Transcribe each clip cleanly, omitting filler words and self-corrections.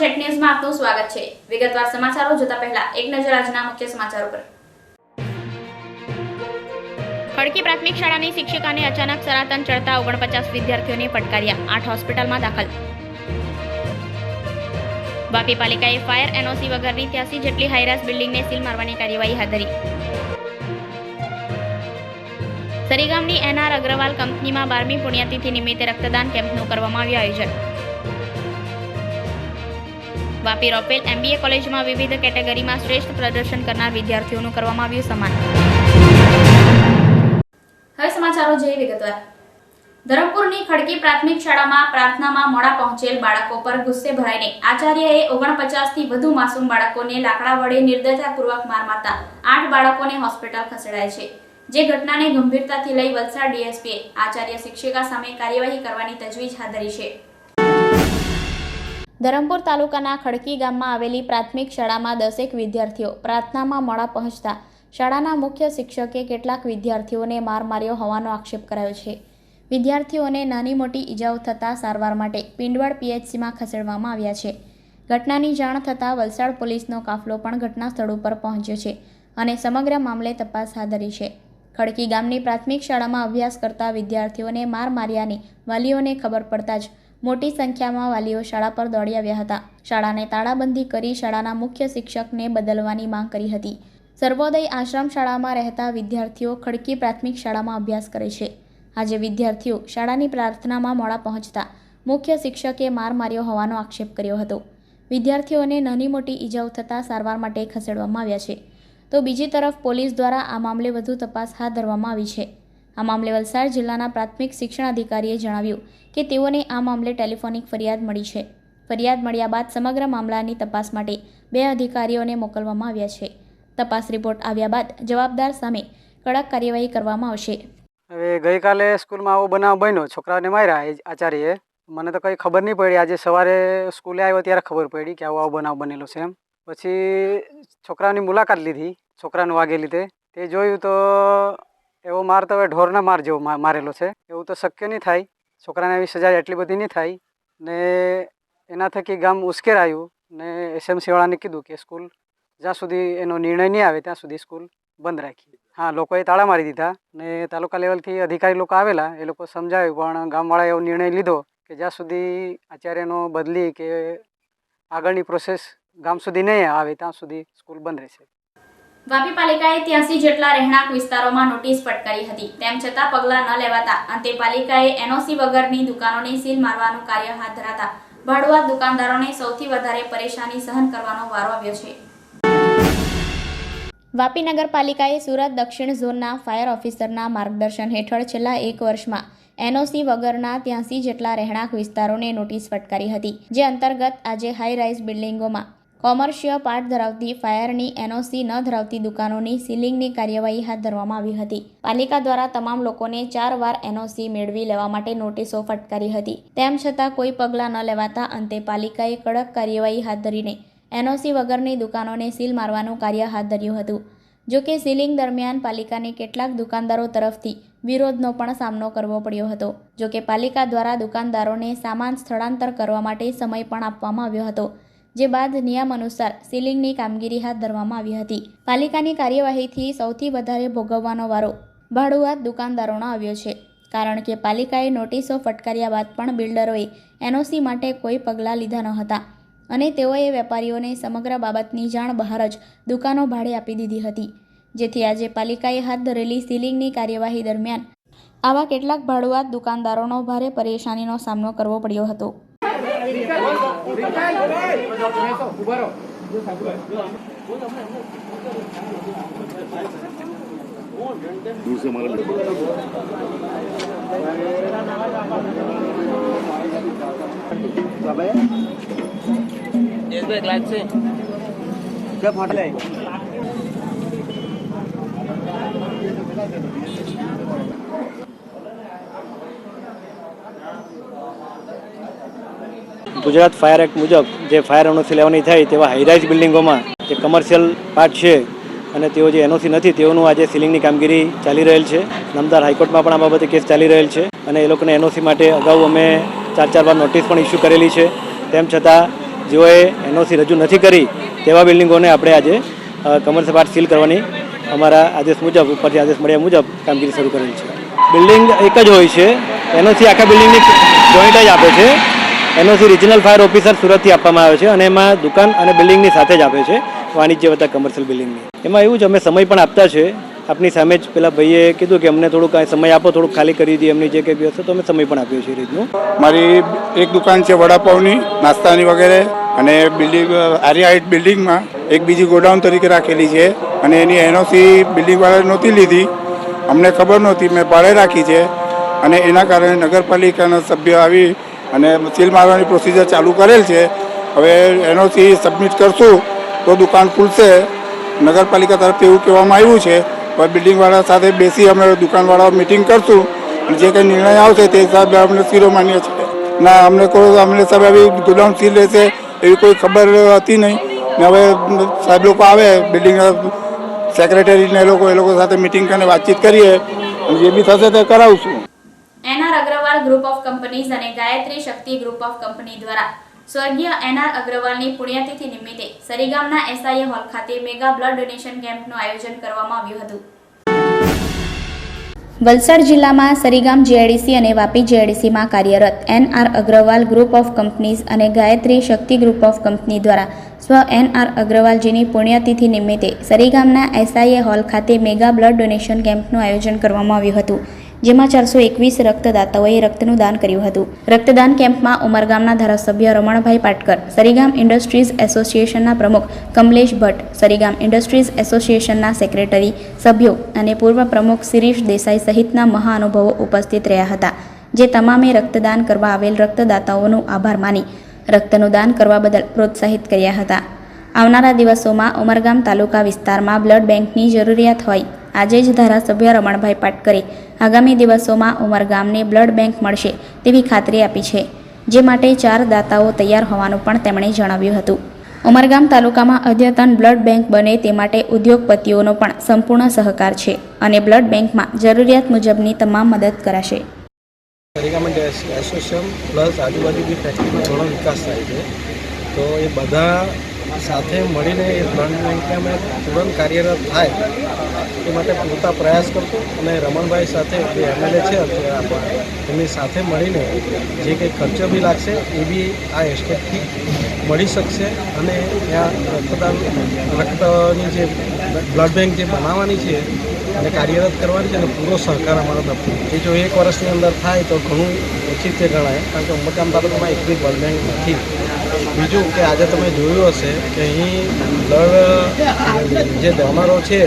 Jet ન્યૂઝમાં આપનું સ્વાગત છે। વિગતવાર સમાચારો જોતા પહેલા એક નજર આજના મુખ્ય સમાચારો પર। ખડકી પ્રાથમિક શાળાની શિક્ષિકાને અચાનક સરાતન ચડતા 49 વિદ્યાર્થીઓને ફટકાર્યા, 8 હોસ્પિટલમાં દાખલ। વાપી પાલિકાએ ફાયર એનઓસી વગરની 83 જેટલી હાઈરાઇઝ બિલ્ડિંગને સીલ મારવાની કાર્યવાહી હાથ ધરી। સરીગામની એનઆર અગ્રવાલ કંપનીમાં 12મી પુણ્યતિથિ નિમિત્તે રક્તદાન કેમ્પનું કરવામાં આવ્યું આયોજન। વાપી રોપેલ એમબીએ કોલેજમાં વિવિધ કેટેગરીમાં શ્રેષ્ઠ પ્રદર્શન કરનાર વિદ્યાર્થીઓનું કરવામાં આવ્યું સન્માન। હવે સમાચારો જોઈએ વિગતવાર। ધરમપુરની ખડકી પ્રાથમિક શાળામાં પ્રાર્થનામાં મોડા પહોંચેલ બાળકો પર ગુસ્સે ભરાઈને આચાર્યએ 49 થી વધુ માસૂમ બાળકોને લાકડા વડે નિર્દયતાપૂર્વક માર મારતા 8 બાળકોને હોસ્પિટલ ખસેડાયા છે। જે ઘટનાને ગંભીરતાથી લઈ વલસાડ ડીએસપીએ આચાર્ય શિક્ષિકા સામે કાર્યવાહી કરવાની તજવીજ હાથ ધરી છે। ધરમપુર તાલુકાના ખડકી ગામમાં આવેલી પ્રાથમિક શાળામાં 10 વિદ્યાર્થીઓ પ્રાર્થનામાં મોડા પહોંચતા શાળાના મુખ્ય શિક્ષકે કેટલાક વિદ્યાર્થીઓને માર માર્યો હોવાનો આક્ષેપ કરાયો છે। વિદ્યાર્થીઓને નાની મોટી ઈજાઓ થતાં સારવાર માટે પિંડવાડ પીએચસીમાં ખસેડવામાં આવ્યા છે। ઘટનાની જાણ થતાં વલસાડ પોલીસનો કાફલો પણ ઘટના સ્થળ ઉપર પહોંચ્યો છે અને સમગ્ર મામલે તપાસ હાથ ધરી છે। ખડકી ગામની પ્રાથમિક શાળામાં અભ્યાસ કરતા વિદ્યાર્થીઓને માર માર્યાની વાલીઓને ખબર પડતા જ મોટી સંખ્યામાં વાલીઓ શાળા પર દોડી આવ્યા હતા। શાળાને તાળાબંધી કરી શાળાના મુખ્ય શિક્ષકને બદલવાની માંગ કરી હતી। સર્વોદય આશ્રમ શાળામાં રહેતા વિદ્યાર્થીઓ ખડકી પ્રાથમિક શાળામાં અભ્યાસ કરે છે। આજે વિદ્યાર્થીઓ શાળાની પ્રાર્થનામાં મોડા પહોંચતા મુખ્ય શિક્ષકે માર માર્યો હોવાનો આક્ષેપ કર્યો હતો। વિદ્યાર્થીઓને નાની મોટી ઈજાઓ થતાં સારવાર માટે ખસેડવામાં આવ્યા છે, તો બીજી તરફ પોલીસ દ્વારા આ મામલે વધુ તપાસ હાથ ધરવામાં આવી છે। આ મામલે વલસાડ જિલ્લાના પ્રાથમિક શિક્ષણ અધિકારીએ જણાવ્યું કે તેઓને આ મામલે ટેલિફોનિક ફરિયાદ મળી છે। ફરિયાદ મળ્યા બાદ સમગ્ર મામલાની તપાસ માટે 2 અધિકારીઓને મોકલવામાં આવ્યા છે। તપાસ રિપોર્ટ આવ્યા બાદ જવાબદાર સામે કડક કાર્યવાહી કરવામાં આવશે। હવે ગઈકાલે સ્કૂલમાં આવો બનાવ બન્યો, છોકરાઓને માર્યા આચાર્યએ। મને તો કંઈ ખબર નહીં પડી, આજે સવારે સ્કૂલે આવ્યો ત્યારે ખબર પડી કે આવો બનાવ બનેલો છે એમ। પછી છોકરાઓની મુલાકાત લીધી, છોકરાને વાગેલી તે જોયું તો એવો માર તો હવે ઢોરના માર જેવો મારેલો છે। એવું તો શક્ય નહીં થાય, છોકરાને એવી સજા એટલી બધી નહીં થાય ને એના થકી ગામ ઉશ્કેરાયું ને એસએમસી વાળાને કીધું કે સ્કૂલ જ્યાં સુધી એનો નિર્ણય નહીં આવે ત્યાં સુધી સ્કૂલ બંધ રાખી। હા, લોકોએ તાળા મારી દીધા ને તાલુકા લેવલથી અધિકારી લોકો આવેલા, એ લોકો સમજાવ્યું, પણ ગામવાળાએ એવો નિર્ણય લીધો કે જ્યાં સુધી આચાર્યનો બદલી કે આગળની પ્રોસેસ ગામ સુધી નહીં આવે ત્યાં સુધી સ્કૂલ બંધ રહેશે। વાપી પાલિકાએ 83 જેટલા રહેણાંક વિસ્તારોમાં નોટિસ ફટકારી હતી, તેમ છતાં પગલાં ન લેવાતા અંતે પાલિકાએ એનઓસી વગરની દુકાનોને સીલ મારવાનું કાર્ય હાથ ધરાતા ભાડુઆત દુકાનદારોને સૌથી વધારે પરેશાની સહન કરવાનો વારો આવ્યો છે। વાપી નગરપાલિકાએ સુરત દક્ષિણ ઝોનના ફાયર ઓફિસરના માર્ગદર્શન હેઠળ છેલ્લા 1 વર્ષમાં એનઓસી વગરના 83 જેટલા રહેણાંક વિસ્તારોને નોટિસ ફટકારી હતી, જે અંતર્ગત આજે હાઈ રાઇઝ બિલ્ડિંગોમાં કોમર્શિયલ પાર્ટ ધરાવતી ફાયરની એનઓસી ન ધરાવતી દુકાનોની સીલિંગની કાર્યવાહી હાથ ધરવામાં આવી હતી। પાલિકા દ્વારા તમામ લોકોને 4 વાર એનઓસી મેળવી લેવા માટે નોટિસો ફટકારી હતી, તેમ છતાં કોઈ પગલાં ન લેવાતા અંતે પાલિકાએ કડક કાર્યવાહી હાથ ધરીને એનઓસી વગરની દુકાનોને સીલ મારવાનું કાર્ય હાથ ધર્યું હતું। જોકે સીલિંગ દરમિયાન પાલિકાને કેટલાક દુકાનદારો તરફથી વિરોધનો પણ સામનો કરવો પડ્યો હતો। જોકે પાલિકા દ્વારા દુકાનદારોને સામાન સ્થળાંતર કરવા માટે સમય પણ આપવામાં આવ્યો હતો, જે બાદ નિયમ અનુસાર સીલિંગની કામગીરી હાથ ધરવામાં આવી હતી। પાલિકાની કાર્યવાહીથી સૌથી વધારે ભોગવવાનો વારો ભાડુઆત દુકાનદારોનો આવ્યો છે, કારણ કે પાલિકાએ નોટિસો ફટકાર્યા બાદ પણ બિલ્ડરોએ એનઓસી માટે કોઈ પગલાં લીધા ન હતા અને તેઓએ વેપારીઓને સમગ્ર બાબતની જાણ બહાર જ દુકાનો ભાડે આપી દીધી હતી, જેથી આજે પાલિકાએ હાથ ધરેલી સીલિંગની કાર્યવાહી દરમિયાન આવા કેટલાક ભાડુઆત દુકાનદારોનો ભારે પરેશાનીનો સામનો કરવો પડ્યો હતો। ગુજરાત ફાયર એક્ટ મુજબ જે ફાયર એનઓસી લેવાની થાય તેવા હાઈરાઇઝ બિલ્ડિંગોમાં જે કમર્શિયલ પાર્ટ છે અને તેઓ જે એનઓસી નથી તેઓનું આજે સીલિંગની કામગીરી ચાલી રહેલ છે। નામદાર હાઈકોર્ટમાં પણ આ બાબતે કેસ ચાલી રહેલ છે અને એ લોકોને એનઓસી માટે અગાઉ અમે 4 વાર નોટિસ પણ ઇસ્યુ કરેલી છે। તેમ છતાં જેઓએ એનઓસી રજૂ નથી કરી તેવા બિલ્ડિંગોને આપણે આજે કમર્શિયલ પાર્ટ સીલ કરવાની અમારા આદેશ મુજબ ઉપરથી આદેશ મળ્યા મુજબ કામગીરી શરૂ કરેલ છે. બિલ્ડિંગ એક જ હોય છે, એનઓસી આખા બિલ્ડિંગની જોઈન્ટ જ આપે છે. એનઓસી રિજનલ ફાયર ઓફિસર સુરતથી આપવામાં આવે છે અને એમાં દુકાન અને બિલ્ડિંગની સાથે જ આપે છે, વાણિજ્ય વત્તા કમર્શિયલ બિલ્ડિંગની. એમાં એવું છે અમે સમય પણ આપતા છે. આપની સામે જ પેલા ભાઈએ કીધું કે અમને થોડુંક સમય આપો, થોડુંક ખાલી કરી દઈએ એમની જે કંઈ વ્યવસ્થા, તો અમે સમય પણ આપ્યો છે એ રીતનું. મારી એક દુકાન છે વડાપાવની, નાસ્તાની વગેરે, અને બિલ્ડિંગ આર્યા હાઇટ બિલ્ડિંગમાં એક બીજી ગોડાઉન તરીકે રાખેલી છે અને એની એનઓસી બિલ્ડિંગવાળાએ નહોતી લીધી, અમને ખબર નહોતી, મેં ભાડે રાખી છે અને એના કારણે નગરપાલિકાના સભ્ય આવી અને સીલ મારવાની પ્રોસિજર ચાલુ કરેલ છે. હવે એનઓસી સબમિટ કરશું તો દુકાન ખુલશે. નગરપાલિકા તરફથી એવું કહેવામાં આવ્યું છે. હવે બિલ્ડિંગવાળા સાથે બેસી અમે દુકાનવાળા મિટિંગ કરશું અને જે કંઈ નિર્ણય આવશે તે હિસાબે અમને સીલો માન્ય છે. ના અમને સાહેબ આવી ગોડાઉન સીલ રહેશે એવી કોઈ ખબર હતી નહીં ને હવે સાહેબ લોકો આવે બિલ્ડિંગ સેક્રેટરીને એ લોકો સાથે મિટિંગ કરીને વાતચીત કરીએ અને જે બી થશે તે કરાવશું. NR Agarwal group of companies અને Gayatri Shakti group of company દ્વારા સ્વર્ગીય એનઆર અગ્રવાલની પુણ્યતિથિ નિમિત્તે સરીગામના એસઆઈએ હોલ ખાતે મેગા બ્લડ ડોનેશન કેમ્પનું આયોજન કરવામાં આવ્યું હતું. વલસાડ જિલ્લામાં સરીગામ જીઆઈડીસી અને વાપી જીઆઈડીસીમાં કાર્યરત N R Agarwal group of companies અને Gayatri Shakti group of company દ્વારા સ્વ એનઆર અગ્રવાલજીની પુણ્યતિથિ નિમિત્તે સરીગામના એસઆઈએ હોલ ખાતે મેગા બ્લડ ડોનેશન કેમ્પનું આયોજન કરવામાં આવ્યું હતું, જેમાં 421 રક્તદાતાઓએ રક્તનું દાન કર્યું હતું. રક્તદાન કેમ્પમાં ઉમરગામના ધારાસભ્ય રમણભાઈ પાટકર, સરીગામ ઇન્ડસ્ટ્રીઝ એસોસિએશનના પ્રમુખ કમલેશ ભટ્ટ, સરીગામ ઇન્ડસ્ટ્રીઝ એસોસિએશનના સેક્રેટરી સભ્યો અને પૂર્વ પ્રમુખ શિરીષ દેસાઈ સહિતના મહાનુભાવો ઉપસ્થિત રહ્યા હતા, જે તમામે રક્તદાન કરવા આવેલ રક્તદાતાઓનો આભાર માની રક્તનું દાન કરવા બદલ પ્રોત્સાહિત કર્યા હતા. આવનારા દિવસોમાં ઉમરગામ તાલુકા વિસ્તારમાં બ્લડ બેંકની જરૂરિયાત હોય આજે જ ધારાસભ્ય રમણભાઈ પાટકરે આગામી દિવસોમાં ઉમરગામને બ્લડ બેંક મળશે તેવી ખાતરી આપી છે, જે માટે 4 દાતાઓ તૈયાર હોવાનું પણ તેમણે જણાવ્યું હતું. ઉમરગામ તાલુકામાં અદ્યતન બ્લડ બેંક બને તે માટે ઉદ્યોગપતિઓનો પણ સંપૂર્ણ સહકાર છે અને બ્લડ બેંકમાં જરૂરિયાત મુજબની તમામ મદદ કરાશે. સરીગામ એસોસિએશન પ્લસ આજુબાજુની ફેક્ટરીનો ઘણો વિકાસ થાય છે, તો એ બધા સાથે મળીને એ બ્લડ બેંકને અમે તુરંત કાર્યરત થાય એ માટે પૂરતા પ્રયાસ કરશું અને રમણભાઈ સાથે જે એમએલએ છે અત્યારે આપણા એમની સાથે મળીને જે કંઈ ખર્ચો બી લાગશે એ બી આ એસ્ટેટથી મળી શકશે અને ત્યાં રક્તની જે બ્લડ બેંક જે બનાવવાની છે અને કાર્યરત કરવાની છે અને પૂરો સહકાર અમારો તરફથી. એ જો 1 વર્ષની અંદર થાય તો ઘણું ઓછિત્ય ગણાય, કારણ કે ઉમરગામ તાલુકામાં એક બી બ્લડ બેંક નથી. બીજું કે આજે તમે જોયું હશે કે અહીં બ્લડ જે ડોનરો છે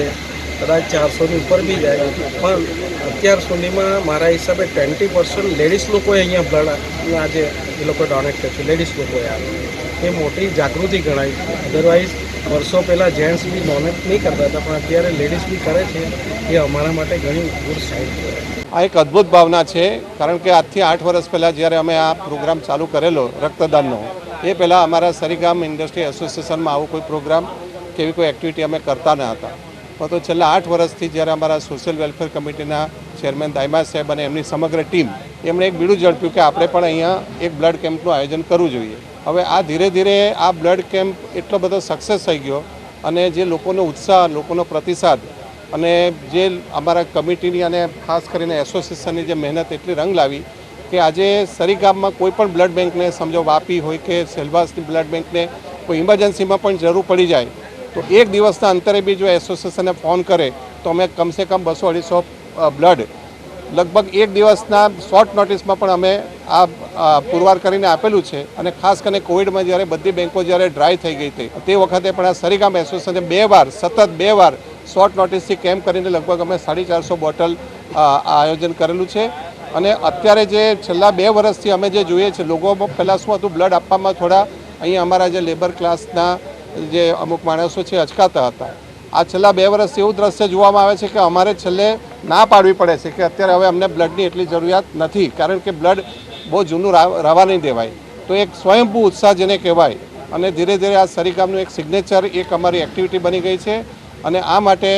કદાચ 400ની ઉપર બી જાય, પણ અત્યાર સુધીમાં મારા હિસાબે 20% લેડીઝ લોકોએ અહીંયા બ્લડ આજે એ લોકો ડોનેટ કર્યું છે. લેડીઝ લોકોએ આવે એ મોટી જાગૃતિ ગણાય. અદરવાઇઝ વર્ષો પહેલાં જેન્ટ્સ બી ડોનેટ નહીં કરતા હતા, પણ અત્યારે લેડીઝ બી કરે છે. એ અમારા માટે ઘણી ગુડ સાઇડ છે. આ એક અદ્ભુત ભાવના છે, કારણ કે આજથી 8 વર્ષ પહેલાં જ્યારે અમે આ પ્રોગ્રામ ચાલુ કરેલો રક્તદાનનો, એ પહેલાં અમારા સરીગામ ઇન્ડસ્ટ્રી એસોસિએશનમાં આવો કોઈ પ્રોગ્રામ કે એવી કોઈ એક્ટિવિટી અમે કરતા ન હતા. તો છેલ્લા 8 વર્ષથી જ્યારે અમારા સોશિયલ વેલફેર કમિટીના ચેરમેન દાયમા સાહેબ અને એમની સમગ્ર ટીમ એમણે એક બીડું ઝડપ્યું કે આપણે પણ અહીંયા એક બ્લડ કેમ્પનું આયોજન કરવું જોઈએ. હવે આ ધીરે ધીરે આ બ્લડ કેમ્પ એટલો બધો સક્સેસ થઈ ગયો અને જે લોકોનો ઉત્સાહ, લોકોનો પ્રતિસાદ અને જે અમારા કમિટીની અને ખાસ કરીને એસોસિએશનની જે મહેનત એટલી રંગ લાવી કે આજે સરીગામમાં કોઈ પણ બ્લડ બેંકને, સમજો વાપી હોય કે સેલવાસની બ્લડ બેંકને કોઈ ઇમરજન્સીમાં પણ જરૂર પડી જાય તો એક દિવસના અંતરે બી જો એસોસિએશનને ફોન કરે તો અમે કમસે કમ 200-250 બ્લડ લગભગ એક દિવસના શોર્ટ નોટિસમાં પણ અમે આ પુરવાર કરીને આપેલું છે. અને ખાસ કરીને કોવિડમાં જ્યારે બધી બેંકો જ્યારે ડ્રાય થઈ ગઈ હતી તે વખતે પણ આ સરીગામ એસોસિએશને 2 વાર શોર્ટ નોટિસથી કેમ્પ કરીને લગભગ અમે 450 બોટલ આયોજન કરેલું છે. અને અત્યારે જે છેલ્લા 2 વર્ષથી અમે જે જોઈએ છે, લોકોમાં પહેલાં શું હતું, બ્લડ આપવામાં થોડા અહીંયા અમારા જે લેબર ક્લાસના જે અમુક માણસો છે અચકાતા હતા. આ છેલ્લા 2 વર્ષથી એવું દ્રશ્ય જોવામાં આવે છે કે અમારે છેલ્લે ના પાડવી પડે છે કે અત્યારે હવે અમને બ્લડની એટલી જરૂરિયાત નથી, કારણ કે બ્લડ બહુ જૂનું રવા નહીં દેવાય. તો એક સ્વયંભૂ ઉત્સાહ જેને કહેવાય અને ધીરે ધીરે આ સરીગામનું એક સિગ્નેચર, એક અમારી એક્ટિવિટી બની ગઈ છે. અને આ માટે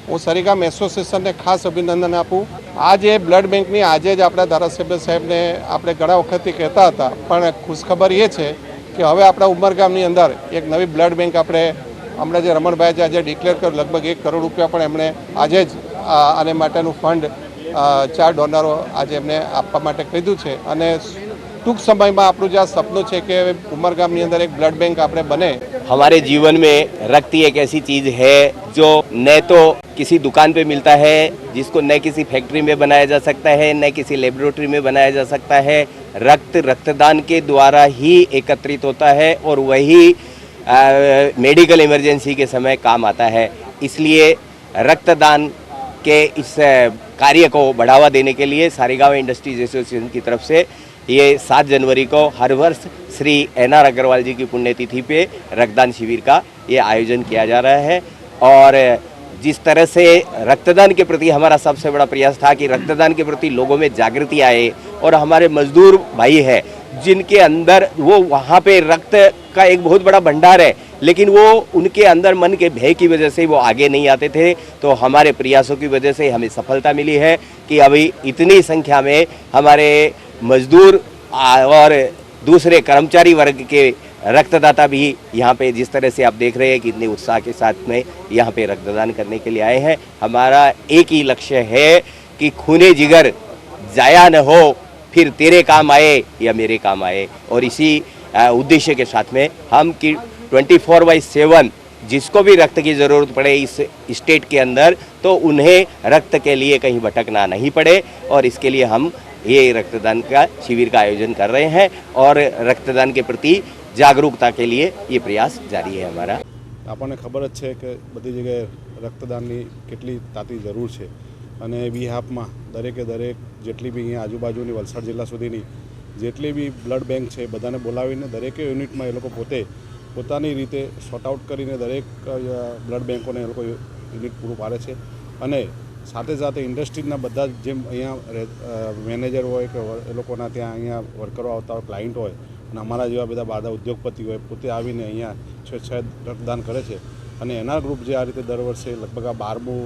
હું સરીગામ એસોસિએશનને ખાસ અભિનંદન આપું. આ જે બ્લડ બેંકની આજે જ આપણા ધારાસભ્ય સાહેબને આપણે ઘણા વખતથી કહેતા હતા, પણ ખુશખબર એ છે કે હવે આપણા ઉમરગામની અંદર એક નવી બ્લડ બેંક આપણે હમણાં જે રમણભાઈ છે આજે ડિક્લેર કર્યું, લગભગ 1 કરોડ રૂપિયા પણ એમણે આજે જ આને માટેનું ફંડ 4 ડોનરો આજે એમને આપવા માટે કીધું છે અને ટૂંક સમયમાં આપણું જે આ સપનું છે કે ઉમરગામની અંદર એક બ્લડ બેંક આપણે બને। हमारे जीवन में रक्त एक ऐसी चीज़ है जो न तो किसी दुकान पे मिलता है, जिसको न किसी फैक्ट्री में बनाया जा सकता है, न किसी लेबोरेटरी में बनाया जा सकता है। रक्त रक्तदान के द्वारा ही एकत्रित होता है और वही मेडिकल इमरजेंसी के समय काम आता है। इसलिए रक्तदान के इस कार्य को बढ़ावा देने के लिए सारेगांव इंडस्ट्रीज एसोसिएशन की तरफ से ये 7 जनवरी को हर वर्ष श्री NR अग्रवाल जी की पुण्यतिथि पे रक्तदान शिविर का ये आयोजन किया जा रहा है। और जिस तरह से रक्तदान के प्रति हमारा सबसे बड़ा प्रयास था कि रक्तदान के प्रति लोगों में जागृति आए, और हमारे मजदूर भाई है जिनके अंदर वो वहाँ पे रक्त का एक बहुत बड़ा भंडार है, लेकिन वो उनके अंदर मन के भय की वजह से वो आगे नहीं आते थे। तो हमारे प्रयासों की वजह से हमें सफलता मिली है कि अभी इतनी संख्या में हमारे मजदूर और दूसरे कर्मचारी वर्ग के रक्तदाता भी यहाँ पे, जिस तरह से आप देख रहे हैं कि इतने उत्साह के साथ में यहाँ पे रक्तदान करने के लिए आए हैं। हमारा एक ही लक्ष्य है कि खूने जिगर जाया न हो, फिर तेरे काम आए या मेरे काम आए। और इसी उद्देश्य के साथ में हम कि 24/7 जिसको भी रक्त की ज़रूरत पड़े इस स्टेट के अंदर, तो उन्हें रक्त के लिए कहीं भटकना नहीं पड़े, और इसके लिए हम ये रक्तदान का शिविर का आयोजन कर रहे हैं और रक्तदान के प्रति जागरूकता के लिए ये प्रयास जारी है हमारा। આપણને ખબર જ છે કે બધી જગ્યાએ રક્તદાનની કેટલી તાતી જરૂર છે અને બીહાફમાં દરેકે દરેક જેટલી બી અહીંયા આજુબાજુની વલસાડ જિલ્લા સુધીની જેટલી બી બ્લડ બેંક છે બધાને બોલાવીને દરેકે યુનિટમાં એ લોકો પોતે પોતાની રીતે સોર્ટ આઉટ કરીને દરેક બ્લડ બેંકોને એ લોકો યુનિટ પૂરું પાડે છે। અને સાથે સાથે ઇન્ડસ્ટ્રીના બધા જેમ અહીંયા મેનેજર હોય કે એ લોકોના ત્યાં અહીંયા વર્કરો આવતા હોય, ક્લાયન્ટ હોય, અને અમારા જેવા બધા બાધા ઉદ્યોગપતિ હોય પોતે આવીને અહીંયા સ્વેચ્છાએ રક્તદાન કરે છે। અને એના ગ્રુપ જે આ રીતે દર વર્ષે લગભગ આ 12મું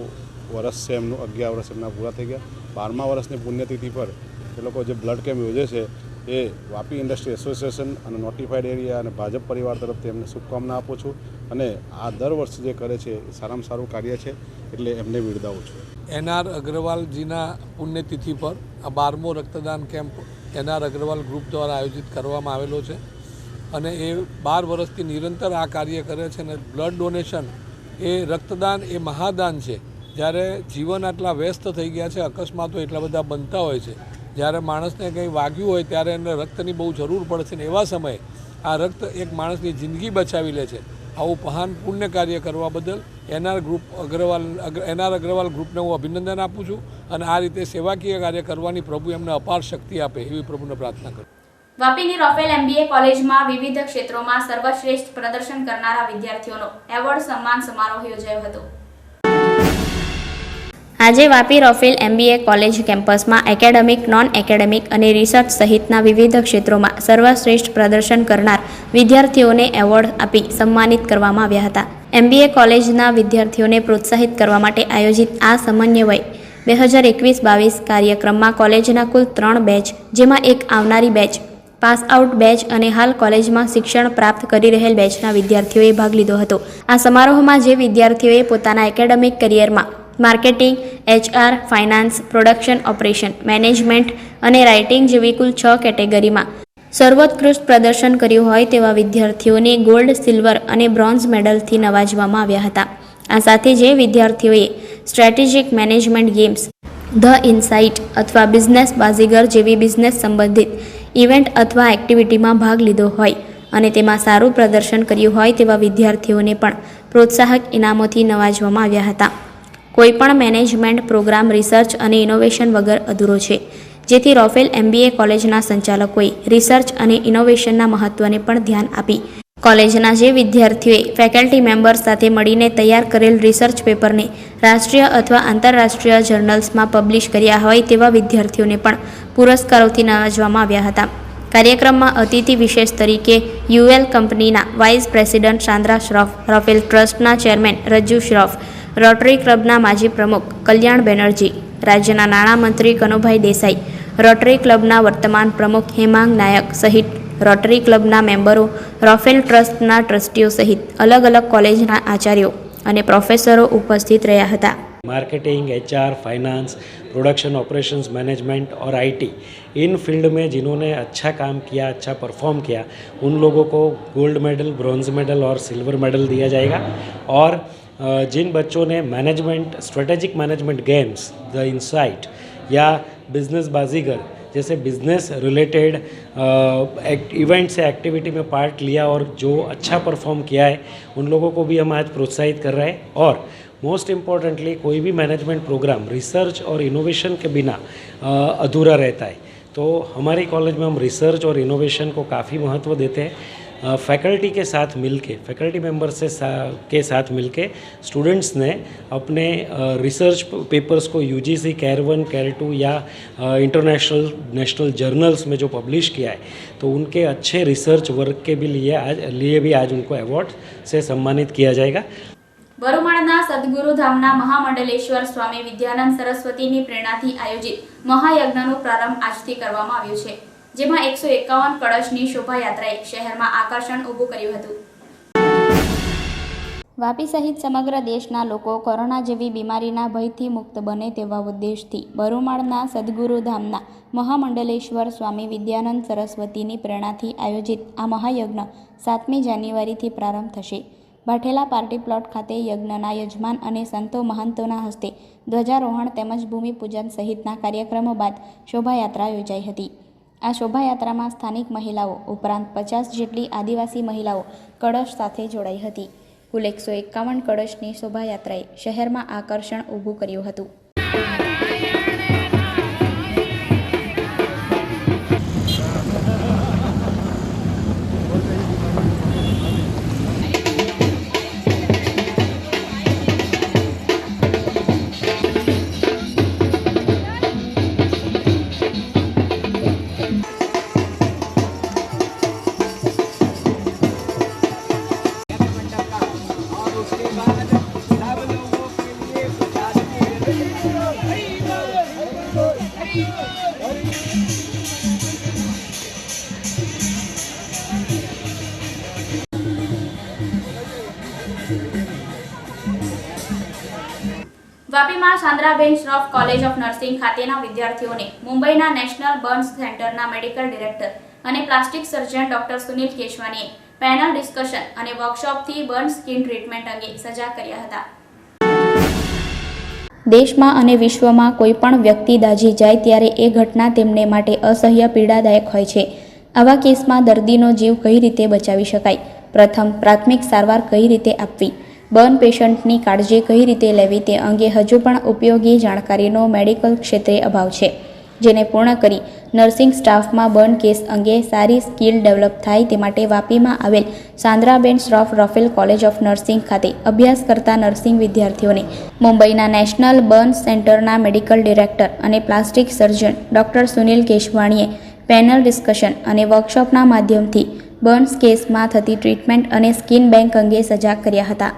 વર્ષ છે એમનું, 11 વર્ષ એમના પૂરા થઈ ગયા। 12મા વર્ષની પુણ્યતિથિ પર એ લોકો જે બ્લડ કેમ્પ યોજે છે એ વાપી ઇન્ડસ્ટ્રી એસોસિએશન અને નોટિફાઈડ એરિયા અને ભાજપ પરિવાર તરફથી એમને શુભકામના આપું છું। અને આ દર વર્ષે જે કરે છે એ સારામાં સારું કાર્ય છે, એટલે એમને બિરદાવું છું। NR અગ્રવાલજીના પુણ્યતિથિ પર આ 12મો રક્તદાન કેમ્પ NR અગ્રવાલ ગ્રુપ દ્વારા આયોજિત કરવામાં આવેલો છે અને એ 12 વર્ષથી નિરંતર આ કાર્ય કરે છે। અને બ્લડ ડોનેશન એ રક્તદાન એ મહાદાન છે। જ્યારે જીવન આટલા વ્યસ્ત થઈ ગયા છે, અકસ્માતો એટલા બધા બનતા હોય છે, જ્યારે માણસને કંઈ વાગ્યું હોય ત્યારે એને રક્તની બહુ જરૂર પડે છે, ને એવા સમયે આ રક્ત એક માણસની જિંદગી બચાવી લે છે। આવું મહાન પુણ્ય કાર્ય કરવા બદલ NR અગ્રવાલ ગ્રુપને હું અભિનંદન આપું છું અને આ રીતે સેવાકીય કાર્ય કરવાની પ્રભુ એમને અપાર શક્તિ આપે એવી પ્રભુને પ્રાર્થના કરું। વાપીની રોફેલ MBA કોલેજમાં વિવિધ ક્ષેત્રોમાં સર્વશ્રેષ્ઠ પ્રદર્શન કરનારા વિદ્યાર્થીઓનો એવોર્ડ સન્માન સમારોહ યોજાયો હતો। આજે વાપી રોફેલ MBA કોલેજ કેમ્પસમાં એકેડેમિક, નોન એકેડેમિક અને રિસર્ચ સહિતના વિવિધ ક્ષેત્રોમાં સર્વશ્રેષ્ઠ પ્રદર્શન કરનાર વિદ્યાર્થીઓને એવોર્ડ આપી સન્માનિત કરવામાં આવ્યા હતા। MBA કોલેજના વિદ્યાર્થીઓને પ્રોત્સાહિત કરવા માટે આયોજિત આ સમન્વય 2021-22 કાર્યક્રમમાં કોલેજના કુલ 3 બેચ, જેમાં એક આવનારી બેચ, પાસ આઉટ બેચ અને હાલ કોલેજમાં શિક્ષણ પ્રાપ્ત કરી રહેલ બેચના વિદ્યાર્થીઓએ ભાગ લીધો હતો। આ સમારોહમાં જે વિદ્યાર્થીઓએ પોતાના એકેડેમિક કરિયરમાં marketing, HR, finance, production operation, management અને રાઇટિંગ જેવી કુલ 6 કેટેગરીમાં સર્વોત્કૃષ્ટ પ્રદર્શન કર્યું હોય તેવા વિદ્યાર્થીઓને ગોલ્ડ, સિલ્વર અને બ્રોન્ઝ મેડલથી નવાજવામાં આવ્યા હતા। આ સાથે જે વિદ્યાર્થીઓએ strategic management games, the insight અથવા બિઝનેસ બાજીગર જેવી બિઝનેસ સંબંધિત ઇવેન્ટ અથવા એક્ટિવિટીમાં ભાગ લીધો હોય અને તેમાં સારું પ્રદર્શન કર્યું હોય તેવા વિદ્યાર્થીઓને પણ પ્રોત્સાહક ઇનામોથી નવાજવામાં આવ્યા હતા। કોઈપણ મેનેજમેન્ટ પ્રોગ્રામ રિસર્ચ અને ઇનોવેશન વગર અધૂરો છે, જેથી રોફેલ MBA કોલેજના સંચાલકોએ રિસર્ચ અને ઇનોવેશનના મહત્વને પણ ધ્યાન આપી કોલેજના જે વિદ્યાર્થીઓએ ફેકલ્ટી મેમ્બર્સ સાથે મળીને તૈયાર કરેલ રિસર્ચ પેપરને રાષ્ટ્રીય અથવા આંતરરાષ્ટ્રીય જર્નલ્સમાં પબ્લિશ કર્યા હોય તેવા વિદ્યાર્થીઓને પણ પુરસ્કારોથી નવાજવામાં આવ્યા હતા। કાર્યક્રમમાં અતિથિ વિશેષ તરીકે UL કંપનીના વાઇસ પ્રેસિડેન્ટ સાન્દ્રા શ્રોફ, રોફેલ ટ્રસ્ટના ચેરમેન રજ્જુ શ્રોફ, રોટરી ક્લબના માજી પ્રમુખ કલ્યાણ બેનર્જી, રાજ્યના નાણામંત્રી કનુભાઈ દેસાઈ, રોટરી ક્લબના વર્તમાન પ્રમુખ હેમાંગ નાયક સહિત રોટરી ક્લબના મેમ્બરો, રોફેલ ટ્રસ્ટના ટ્રસ્ટીઓ સહિત અલગ અલગ કોલેજના આચાર્યો અને પ્રોફેસરો ઉપસ્થિત રહ્યા હતા. Marketing, HR, finance, production operations management और आईटी, इन फील्ड में जिन्होंने अच्छा काम किया, अच्छा परफॉर्म किया, उन लोगों को गोल्ड मेडल, ब्रॉन्ज मेडल और सिल्वर मेडल दिया जाएगा. और जिन बच्चों ने management, strategic management games, the insight या बिजनेस बाजीगर जैसे बिजनेस रिलेटेड इवेंट से एक्टिविटी में पार्ट लिया और जो अच्छा परफॉर्म किया है, उन लोगों को भी हम आज प्रोत्साहित कर रहे हैं. और मोस्ट इम्पॉर्टेंटली कोई भी मैनेजमेंट प्रोग्राम रिसर्च और इनोवेशन के बिना अधूरा रहता है. तो हमारी कॉलेज में हम रिसर्च और इनोवेशन को काफ़ी महत्व देते हैं. फैकल्टी के साथ मिलके, फैकल्टी मेंबर के साथ मिलके स्टूडेंट्स ने अपने रिसर्च पेपर्स को यूजीसी कैर 1, कैर 2 या इंटरनेशनल नेशनल जर्नल्स में जो पब्लिश किया है, तो उनके अच्छे रिसर्च वर्क के भी लिए भी आज उनको अवार्ड से सम्मानित किया जाएगा. બરુમાળના સદગુરુધામના મહામંડલેશ્વર સ્વામી વિદ્યાનંદ સરસ્વતીની પ્રેરણાથી આયોજિત મહાયજ્ઞનો પ્રારંભ આજથી કરવામાં આવ્યો છે, જેમાં 151 કળશની શોભાયાત્રાએ શહેરમાં આકર્ષણ ઊભું કર્યું હતું. વાપી સહિત સમગ્ર દેશના લોકો કોરોના જેવી બીમારીના ભયથી મુક્ત બને તેવા ઉદ્દેશથી બરુમાળના સદગુરુધામના મહામંડલેશ્વર સ્વામી વિદ્યાનંદ સરસ્વતીની પ્રેરણાથી આયોજિત આ મહાયજ્ઞ 7મી જાન્યુઆરીથી પ્રારંભ થશે. ભાઠેલા પાર્ટી પ્લોટ ખાતે યજ્ઞના યજમાન અને સંતો મહંતોના હસ્તે ધ્વજારોહણ તેમજ ભૂમિપૂજન સહિતના કાર્યક્રમો બાદ શોભાયાત્રા યોજાઈ હતી. આ શોભાયાત્રામાં સ્થાનિક મહિલાઓ ઉપરાંત 50 જેટલી આદિવાસી મહિલાઓ કળશ સાથે જોડાઈ હતી. કુલ 151 કળશની શોભાયાત્રાએ શહેરમાં આકર્ષણ ઊભું કર્યું હતું. વાપીમાં Sandraben Shroff college of nursing ખાતેના વિદ્યાર્થીઓને મુંબઈના નેશનલ બર્ન્સ સેન્ટરના મેડિકલ ડિરેક્ટર અને પ્લાસ્ટિક સર્જન ડોક્ટર સુનિલ કેશવાનીએ પેનલ ડિસ્કશન અને વર્કશોપથી બર્ન સ્કિન ટ્રીટમેન્ટ અંગે સજાગ કર્યા હતા. દેશમાં અને વિશ્વમાં કોઈ પણ વ્યક્તિ દાઝી જાય ત્યારે એ ઘટના તેમને માટે અસહ્ય પીડાદાયક હોય છે. આવા કેસમાં દર્દીનો જીવ કઈ રીતે બચાવી શકાય, પ્રથમ પ્રાથમિક સારવાર કઈ રીતે આપવી, બર્ન પેશન્ટની કાળજી કઈ રીતે લેવી તે અંગે હજુ પણ ઉપયોગી જાણકારીનો મેડિકલ ક્ષેત્રે અભાવ છે, જેને પૂર્ણ કરી નર્સિંગ સ્ટાફમાં બર્ન કેસ અંગે સારી સ્કિલ ડેવલપ થાય તે માટે વાપીમાં આવેલ સાંદ્રાબેન શ્રોફ રોફેલ કોલેજ ઓફ નર્સિંગ ખાતે અભ્યાસ કરતા નર્સિંગ વિદ્યાર્થીઓને મુંબઈના નેશનલ બર્ન સેન્ટરના મેડિકલ ડિરેક્ટર અને પ્લાસ્ટિક સર્જન ડોક્ટર સુનિલ કેશવાણીએ પેનલ ડિસ્કશન અને વર્કશોપના માધ્યમથી બર્ન્સ કેસમાં થતી ટ્રીટમેન્ટ અને સ્કિન બેંક અંગે સજાગ કર્યા હતા.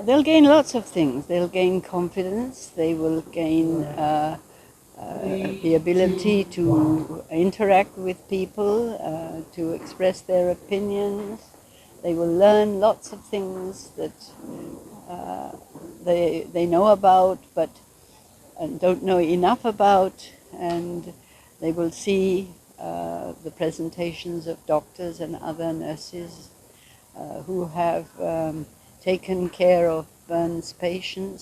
They'll gain lots of things. They'll gain confidence. They will gain the ability to interact with people, to express their opinions. They will learn lots of things that they know about but don't know enough about, and they will see the presentations of doctors and other nurses who have taken care of burns patients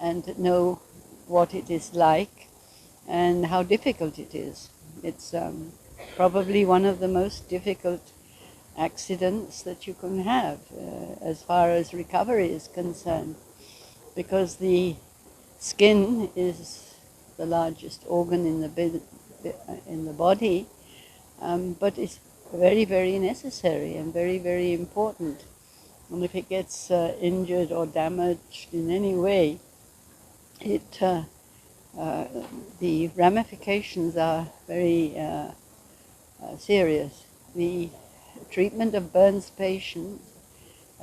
and know what it is like and how difficult it is. It's probably one of the most difficult accidents that you can have as far as recovery is concerned, because the skin is the largest organ in the body, but it's very, very necessary and very, very important. And if it gets injured or damaged in any way, the ramifications are very serious. The treatment of burns patients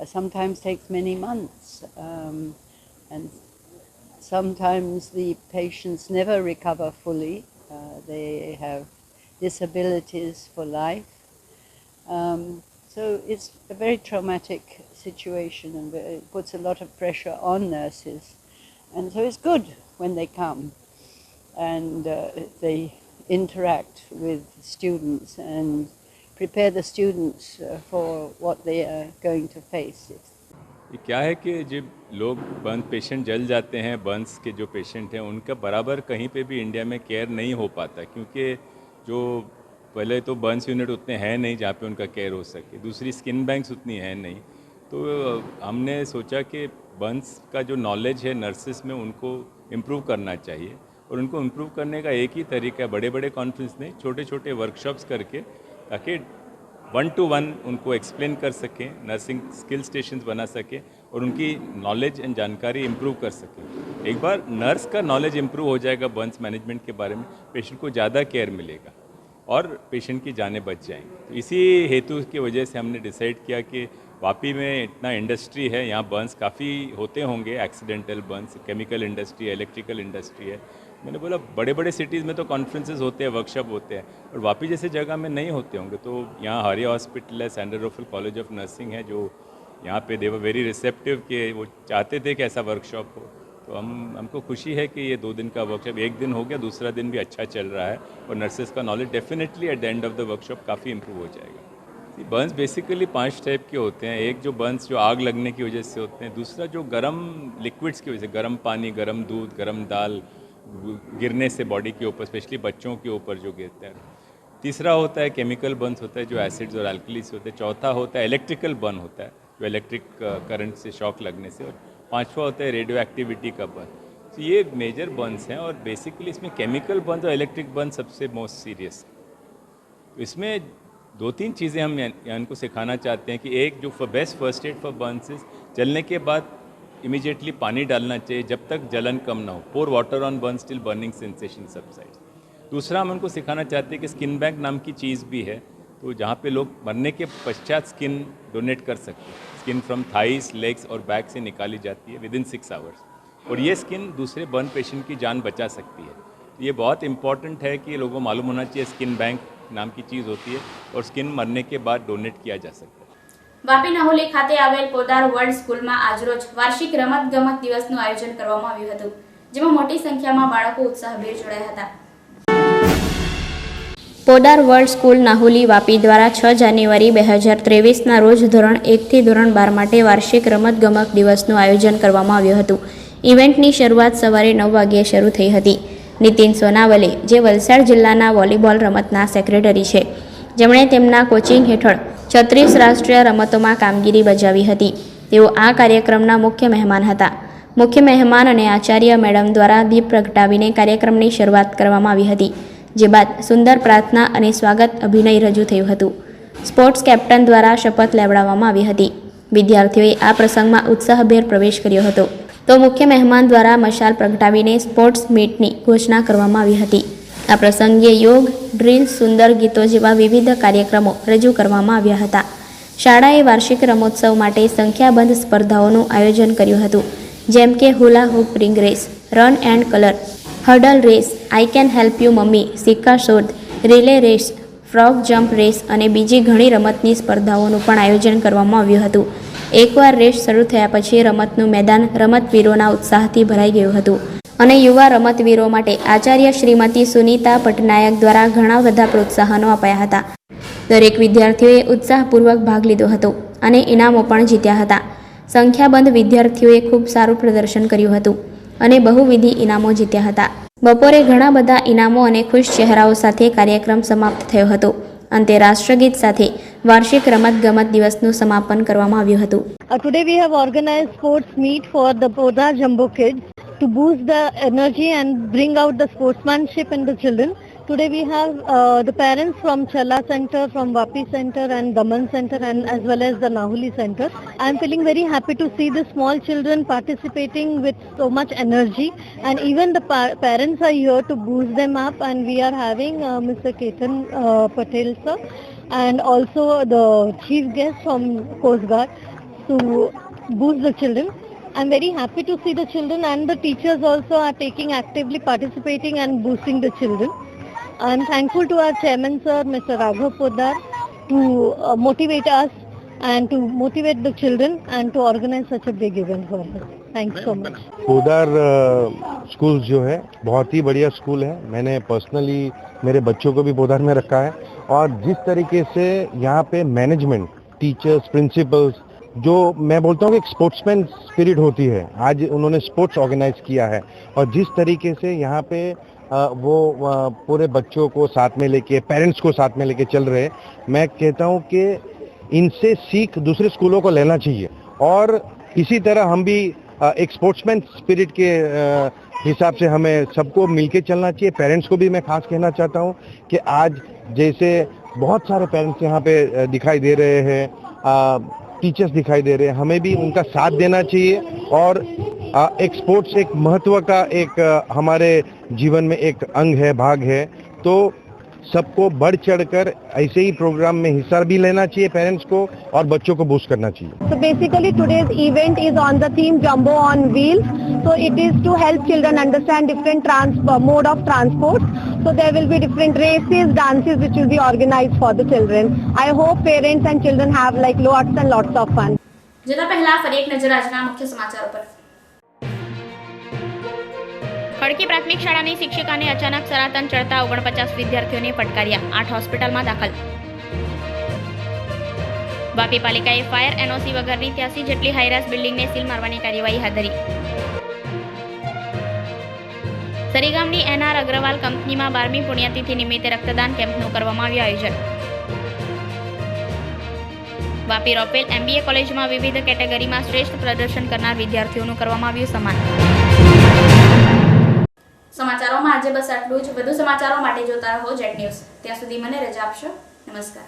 sometimes takes many months, and sometimes the patients never recover fully. They have disabilities for life. So it's a very traumatic situation, and it puts a lot of pressure on nurses. And so it's good when they come and they interact with students and prepare the students for what they are going to face. ये क्या है कि जब लोग burn patient जल जाते हैं, Burns के जो पेशेंट हैं उनका बराबर कहीं पे भी इंडिया में केयर नहीं हो पाता, क्योंकि जो पहले तो बर्न्स यूनिट उतने हैं नहीं जहाँ पे उनका केयर हो सके, दूसरी स्किन बैंक्स उतनी हैं नहीं। तो हमने सोचा कि बर्न्स का जो नॉलेज है नर्सिस में उनको इम्प्रूव करना चाहिए, और उनको इम्प्रूव करने का एक ही तरीका है बड़े बड़े कॉन्फ्रेंस में छोटे छोटे वर्कशॉप्स करके, ताकि 1-to-1 उनको एक्सप्लेन कर सकें, नर्सिंग स्किल स्टेशंस बना सकें और उनकी नॉलेज एंड जानकारी इम्प्रूव कर सकें। एक बार नर्स का नॉलेज इम्प्रूव हो जाएगा बर्न्स मैनेजमेंट के बारे में, पेशेंट को ज़्यादा केयर मिलेगा और पेशेंट की जानें बच जाएंगी। तो इसी हेतु की वजह से हमने डिसाइड किया कि वापी में इतना इंडस्ट्री है, यहाँ बर्न्स काफ़ी होते होंगे, एक्सीडेंटल बर्न्स, केमिकल इंडस्ट्री है, इलेक्ट्रिकल इंडस्ट्री है। मैंने बोला बड़े बड़े सिटीज़ में तो कॉन्फ्रेंसेस होते हैं, वर्कशॉप होते हैं, और वापी जैसे जगह में नहीं होते होंगे। तो यहाँ हारिया हॉस्पिटल है, सैंडर रोफल कॉलेज ऑफ नर्सिंग है, जो यहाँ पे दे वर वेरी रिसेप्टिव कि वो चाहते थे कि ऐसा वर्कशॉप हो। तो हमको खुशी है कि ये 2 दिन का वर्कशॉप, एक दिन हो गया, दूसरा दिन भी अच्छा चल रहा है, और नर्सेस का knowledge definitely at the end of the workshop काफ़ी इंप्रूव हो जाएगा। बर्न्स बेसिकली 5 टाइप के होते हैं। एक जो बर्न्स जो आग लगने की वजह से होते हैं, दूसरा जो गर्म लिक्विड्स की वजह से, गर्म पानी, गर्म दूध, गर्म दाल गिरने से बॉडी के ऊपर, स्पेशली बच्चों के ऊपर जो गिरते हैं। तीसरा होता है केमिकल बर्न्स होता है, जो एसिड्स और एल्कलीस होते हैं। चौथा होता है इलेक्ट्रिकल बर्न होता है, जो इलेक्ट्रिक करंट से शॉक लगने से। और 5वां होता है रेडियो एक्टिविटी का बर्न। तो ये मेजर बर्न्स हैं, और बेसिकली इसमें केमिकल बर्न और इलेक्ट्रिक बर्न सबसे मोस्ट सीरियस। तो इसमें 2-3 चीज़ें हम इनको सिखाना चाहते हैं कि एक जो best first aid for Burns is, जलने के बाद इमीडिएटली पानी डालना चाहिए जब तक जलन कम ना हो। Pour water on burn still burning sensation subside. दूसरा हम उनको सिखाना चाहते हैं कि स्किन बैंक नाम की चीज़ भी है, तो जहाँ पे लोग मरने के पश्चात स्किन डोनेट कर सकते हैं। स्किन फ्रॉम थाइस, लेग्स और बैक से निकाली जाती है विदिन 6 आवर्स, और ये स्किन दूसरे बर्न पेशेंट की जान बचा सकती है। ये बहुत इंपॉर्टेंट है कि लोगों को मालूम होना चाहिए स्किन बैंक नाम की चीज़ होती है, और स्किन मरने के बाद डोनेट किया जा सकता है। વાપી નાહોલી ખાતે આવેલ પોદાર વર્લ્ડ સ્કૂલમાં આજરોજ વાર્ષિક રમતગમત દિવસનું આયોજન કરવામાં આવ્યું હતું, જેમાં મોટી સંખ્યામાં બાળકો ઉત્સાહભેર જોડાયા હતા। પોદાર વર્લ્ડ સ્કૂલ નાહોલી વાપી દ્વારા 6 જાન્યુઆરી 2023ના રોજ ધોરણ 1 થી ધોરણ 12 માટે વાર્ષિક રમતગમત દિવસનું આયોજન કરવામાં આવ્યું હતું। ઇવેન્ટની શરૂઆત સવારે 9 વાગ્યે શરૂ થઈ હતી। નીતિન સોનાવલે, જે વલસાડ જિલ્લાના વોલીબોલ રમતના સેક્રેટરી છે, જેમણે તેમના કોચિંગ હેઠળ 36 રાષ્ટ્રીય રમતોમાં કામગીરી બજાવી હતી, તેઓ આ કાર્યક્રમના મુખ્ય મહેમાન હતા। મુખ્ય મહેમાન અને આચાર્ય મેડમ દ્વારા દીપ પ્રગટાવીને કાર્યક્રમની શરૂઆત કરવામાં આવી હતી, જે બાદ સુંદર પ્રાર્થના અને સ્વાગત અભિનય રજૂ થયું હતું। સ્પોર્ટ્સ કેપ્ટન દ્વારા શપથ લેવડાવવામાં આવી હતી। વિદ્યાર્થીઓએ આ પ્રસંગમાં ઉત્સાહભેર પ્રવેશ કર્યો હતો, તો મુખ્ય મહેમાન દ્વારા મશાલ પ્રગટાવીને સ્પોર્ટ્સ મીટની ઘોષણા કરવામાં આવી હતી। આ પ્રસંગે યોગ, ડ્રીલ્સ, સુંદર ગીતો જેવા વિવિધ કાર્યક્રમો રજૂ કરવામાં આવ્યા હતા। શાળાએ વાર્ષિક રમોત્સવ માટે સંખ્યાબંધ સ્પર્ધાઓનું આયોજન કર્યું હતું, જેમ કે hula hoop ring race, run and colour, hurdle race, I can help you mummy, સિક્કા શોધ, relay race, frog jump race અને બીજી ઘણી રમતની સ્પર્ધાઓનું પણ આયોજન કરવામાં આવ્યું હતું। એકવાર રેસ શરૂ થયા પછી રમતનું મેદાન રમતવીરોના ઉત્સાહથી ભરાઈ ગયું હતું, અને યુવા રમતવીરો માટે આચાર્ય શ્રીમતી સુનીતા પટનાયક દ્વારા ઘણા બધા પ્રોત્સાહનો અપાયા હતા। દરેક વિદ્યાર્થીઓએ ઉત્સાહપૂર્વક ભાગ લીધો હતો અને ઇનામો પણ જીત્યા હતા। સંખ્યાબંધ વિદ્યાર્થીઓએ ખૂબ સારું પ્રદર્શન કર્યું હતું અને બહુવિધ ઇનામો જીત્યા હતા। બપોરે ઘણા બધા ઇનામો અને ખુશ ચહેરાઓ સાથે કાર્યક્રમ સમાપ્ત થયો હતો। અંતે રાષ્ટ્રગીત સાથે વાર્ષિક રમતગમત દિવસનું સમાપન કરવામાં આવ્યું હતું। Today we have organized sports meet for the Podar Jumbo kids. to boost the energy and bring out the sportsmanship in the children. Today we have the parents from Challa Center, from Vapi Center and Daman Center and as well as the Nahuli Center. I am feeling very happy to see the small children participating with so much energy, and even the parents are here to boost them up, and we are having Mr. Ketan Patel sir and also the chief guest from Coast Guard to boost the children. I am very happy to see the children, and the teachers also are taking actively participating and boosting the children. I am thankful to our chairman sir, Mr. Raghav Poddar, to motivate us and to motivate the children and to organize such a big event for us. Thanks so much. Podar school जो है बहुत ही बढ़िया school है। मैंने personally मेरे बच्चों को भी पोदार में रखा है, और जिस तरीके से यहाँ पे मैनेजमेंट, टीचर्स, प्रिंसिपल्स, जो मैं बोलता हूँ कि एक स्पोर्ट्समैन स्पिरिट होती है, आज उन्होंने स्पोर्ट्स ऑर्गेनाइज किया है, और जिस तरीके से यहाँ पे वो पूरे बच्चों को साथ में लेके, पेरेंट्स को साथ में लेके चल रहे, मैं कहता हूँ कि इनसे सीख दूसरे स्कूलों को लेना चाहिए, और इसी तरह हम भी एक स्पोर्ट्समैन स्पिरिट के हिसाब से हमें सबको मिलके चलना चाहिए। पेरेंट्स को भी मैं खास कहना चाहता हूँ कि आज जैसे बहुत सारे पेरेंट्स यहाँ पे दिखाई दे रहे हैं, टीचर्स दिखाई दे रहे हैं, हमें भी उनका साथ देना चाहिए, और एक स्पोर्ट्स एक महत्व का एक हमारे जीवन में एक अंग है, भाग है, तो सबको बढ़ चढ़कर ऐसे ही प्रोग्राम में हिस्सा भी लेना चाहिए, पेरेंट्स को और बच्चों को बूस्ट करना चाहिए। So basically today's event is on the theme Jumbo on Wheels. So it is to help children understand different mode of transport. So there will be different races, dances which will be organized for the children. I hope parents and children have like lots and lots of fun. જેના પહેલા ફરી એક નજર આજના મુખ્ય સમાચારો પર। ખડકી પ્રાથમિક શાળાની શિક્ષિકાને અચાનક સરાતન ચડતા 49 વિદ્યાર્થીઓને ફટકાર્યા, 8 હોસ્પિટલમાં દાખલ। વાપી પાલિકાએ ફાયર એનઓસી વગરની 83 જેટલી હાઈરાસ બિલ્ડિંગને સીલ મારવાની કાર્યવાહી હાથ ધરી। સરીગામની એનઆર અગ્રવાલ કંપનીમાં 12મી પુણ્યતિથિ નિમિત્તે રક્તદાન કેમ્પનું કરવામાં આવ્યું આયોજન। વાપી રોપેલ એમબીએ કોલેજમાં વિવિધ કેટેગરીમાં શ્રેષ્ઠ પ્રદર્શન કરનાર વિદ્યાર્થીઓનું કરવામાં આવ્યું સન્માન। સમાચારોમાં આજે બસ આટલું જ। વધુ સમાચારો માટે જોતા રહો જેટ ન્યૂઝ। ત્યાં સુધી મને રજા આપશો। નમસ્કાર।